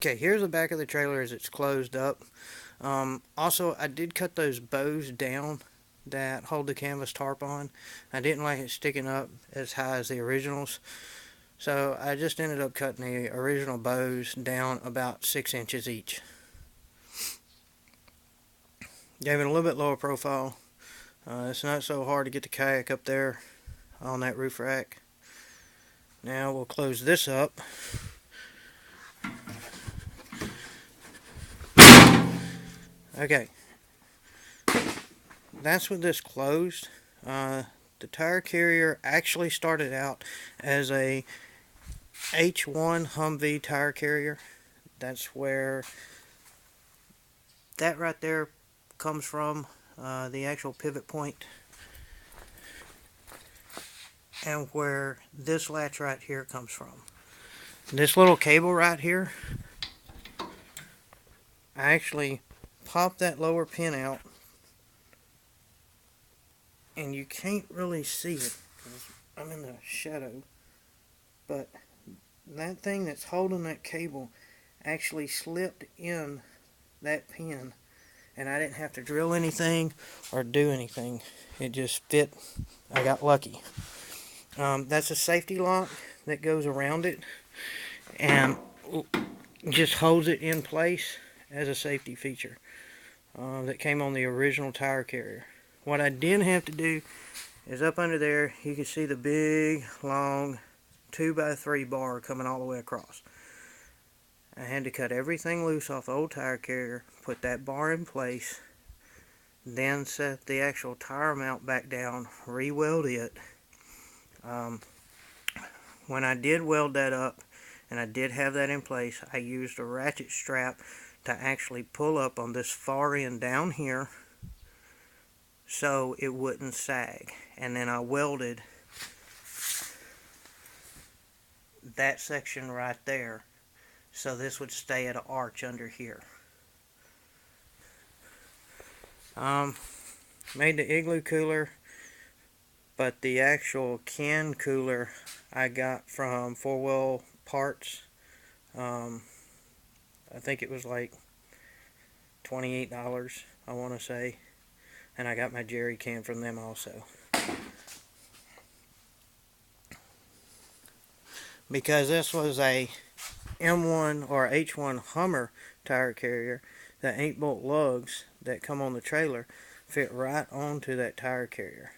Okay, here's the back of the trailer as it's closed up. Also, I did cut those bows down that hold the canvas tarp on. I didn't like it sticking up as high as the originals, so I just ended up cutting the original bows down about 6 inches each. Gave it a little bit lower profile. It's not so hard to get the kayak up there on that roof rack. Now we'll close this up. Okay, that's with this closed. The tire carrier actually started out as a H1 Humvee tire carrier. That's where that right there comes from, the actual pivot point, and where this latch right here comes from. This little cable right here, I actually popped that lower pin out, and you can't really see it because I'm in the shadow, but that thing that's holding that cable actually slipped in that pin, and I didn't have to drill anything or do anything. It just fit. I got lucky. That's a safety lock that goes around it and just holds it in place as a safety feature, that came on the original tire carrier. What I did have to do is up under there, you can see the big, long 2x3 bar coming all the way across. I had to cut everything loose off the old tire carrier, put that bar in place, then set the actual tire mount back down, re-weld it. When I did weld that up, and I did have that in place, I used a ratchet strap to actually pull up on this far end down here so it wouldn't sag. And then I welded that section right there so this would stay at an arch under here. Made the igloo cooler, but the actual can cooler I got from 4-Wheel Parts. I think it was like $28, I want to say, and I got my jerry can from them also. Because this was a M1 or H1 Hummer tire carrier, the 8-bolt lugs that come on the trailer fit right onto that tire carrier.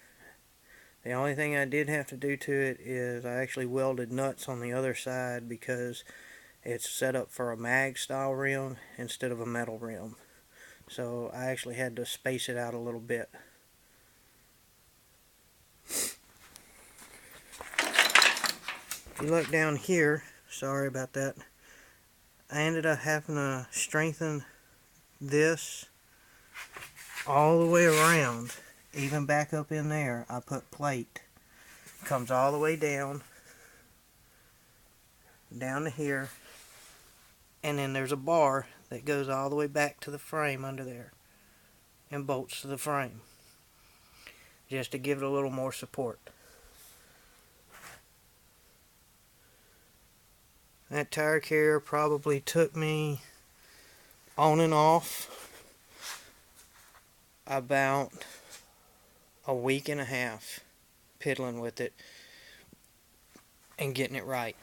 The only thing I did have to do to it is I actually welded nuts on the other side because it's set up for a mag style rim instead of a metal rim. So I actually had to space it out a little bit. If you look down here, sorry about that, I ended up having to strengthen this all the way around. Even back up in there, I put plate. Comes all the way down to here, and then there's a bar that goes all the way back to the frame under there and bolts to the frame just to give it a little more support. That tire carrier probably took me on and off about a week and a half piddling with it and getting it right.